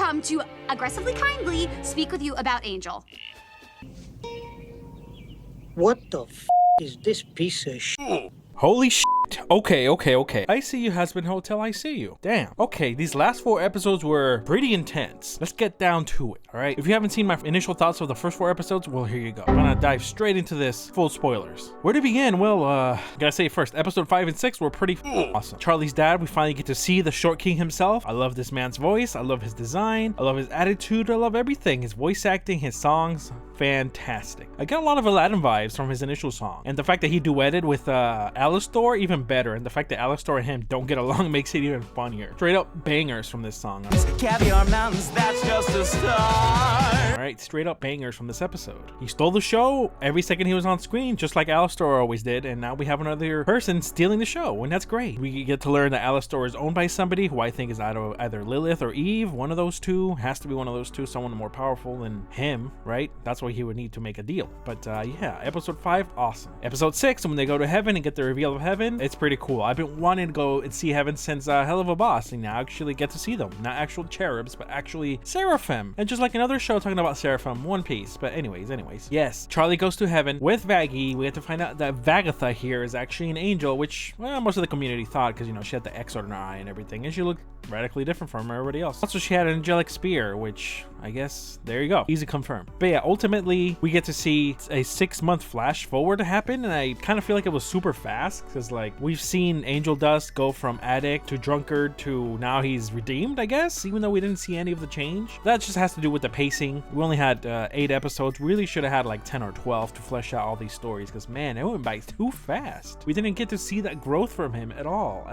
come to aggressively kindly speak with you about Angel. What the f is this piece of shit? Holy shit. Okay. I see you, Hazbin Hotel. I see you. Damn. Okay, these last 4 episodes were pretty intense. Let's get down to it, all right? If you haven't seen my initial thoughts of the first 4 episodes, well, here you go. I'm gonna dive straight into this. Full spoilers. Where to begin? Well, gotta say first, episode 5 and 6 were pretty awesome. Charlie's dad, we finally get to see the Short King himself. I love this man's voice. I love his design. I love his attitude. I love everything. His voice acting, his songs, fantastic. I got a lot of Aladdin vibes from his initial song. And the fact that he duetted with Alastor, even better. And the fact that Alastor and him don't get along makes it even funnier. Straight up bangers from this song. Caviar Mountains, that's just a start. Alright, straight up bangers from this episode. He stole the show every second he was on screen, just like Alastor always did, and now we have another person stealing the show, and that's great. We get to learn that Alastor is owned by somebody who I think is either Lilith or Eve. One of those two. Has to be one of those two. Someone more powerful than him, right? That's what he would need to make a deal. But yeah, episode 5, awesome. Episode 6, when they go to heaven and get the reveal of heaven, it's pretty cool. I've been wanting to go and see heaven since Hell of a Boss, and now I actually get to see them. Not actual cherubs, but actually seraphim. And just like another show talking about seraphim, One Piece. But anyways, yes, Charlie goes to heaven with Vaggie. We have to find out that Vagatha here is actually an angel, which, well, most of the community thought, because, you know, she had the X on her eye and everything, and she looked radically different from everybody else. Also, she had an angelic spear, which I guess there you go, easy confirm. But yeah, ultimately we get to see a 6-month flash forward happen, and I kind of feel like it was super fast, because like we've seen Angel Dust go from addict to drunkard to now he's redeemed, I guess, even though we didn't see any of the change. That just has to do with the pacing. We only had 8 episodes. Really should have had like 10 or 12 to flesh out all these stories, because man, it went by too fast. We didn't get to see that growth from him at all.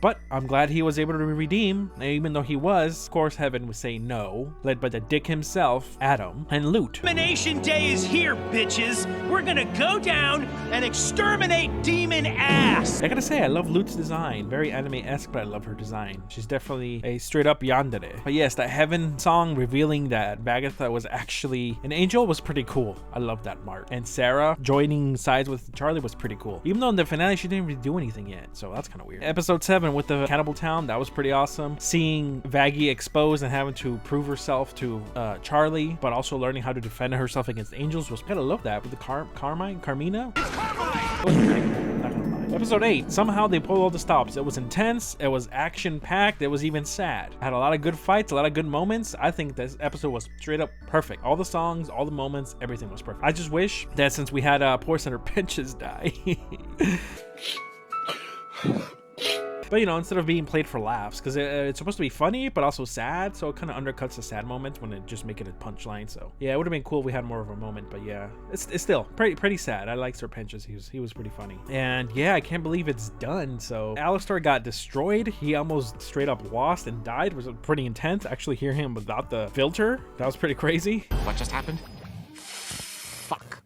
But I'm glad he was able to redeem, even though he was, of course, heaven would say no, led by the dick himself, Adam, and Loot. Elimination Day is here, bitches. We're gonna go down and exterminate demon ass. I gotta say, I love Loot's design. Very anime-esque, but I love her design. She's definitely a straight up yandere. But yes, that heaven song revealing that Vagatha was actually an angel was pretty cool. I love that part. And Sarah joining sides with Charlie was pretty cool. Even though in the finale, she didn't really do anything yet. So that's kind of weird. Episode 7 with the cannibal town, that was pretty awesome. Seeing Vaggie exposed and having to prove herself to Charlie, but also learning how to defend herself against angels was, gotta love that with the Carmina. Episode 8, somehow they pulled all the stops. It was intense, it was action-packed, it was even sad. Had a lot of good fights, a lot of good moments. I think this episode was straight up perfect. All the songs, all the moments, everything was perfect. I just wish that since we had poor Sir Pentious die, but you know, instead of being played for laughs, because it's supposed to be funny but also sad, so it kind of undercuts the sad moment when it just make it a punchline. So yeah, it would have been cool if we had more of a moment, but yeah, it's still pretty sad. I like Sir Pentious. He was pretty funny. And yeah, I can't believe it's done. So Alastor got destroyed. He almost straight up lost and died. It was pretty intense. Actually hear him without the filter, that was pretty crazy. What just happened?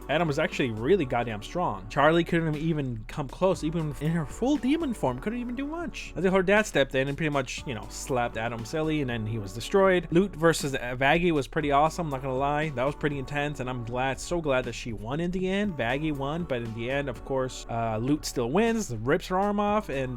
Adam was actually really goddamn strong. Charlie couldn't even come close, even in her full demon form, couldn't even do much. Until her dad stepped in and pretty much, you know, slapped Adam silly, and then he was destroyed. Loot versus Vaggie was pretty awesome, not gonna lie. That was pretty intense, and I'm so glad that she won in the end. Vaggie won, but in the end, of course, Loot still wins, rips her arm off, and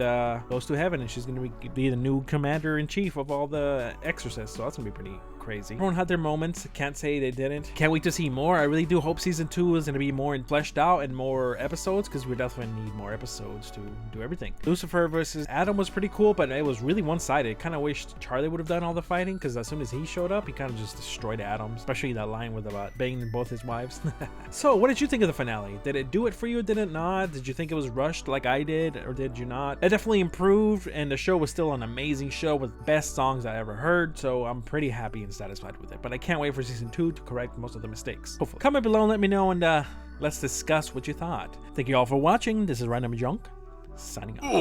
goes to heaven, and she's gonna be the new commander-in-chief of all the exorcists, so that's gonna be pretty crazy. Everyone had their moments. Can't say they didn't. Can't wait to see more. I really do hope season 2 is going to be more fleshed out and more episodes, because we definitely need more episodes to do everything. Lucifer versus Adam was pretty cool, but it was really one-sided. Kind of wished Charlie would have done all the fighting, because as soon as he showed up, he kind of just destroyed Adam, especially that line with about banging both his wives. So what did you think of the finale? Did it do it for you? Did it not? Did you think it was rushed like I did, or did you not? It definitely improved, and the show was still an amazing show with best songs I ever heard, so I'm pretty happy and satisfied with it. But I can't wait for season 2 to correct most of the mistakes. Hopefully. Comment below and let me know, and let's discuss what you thought. Thank you all for watching. This is Randomjeanc, signing off.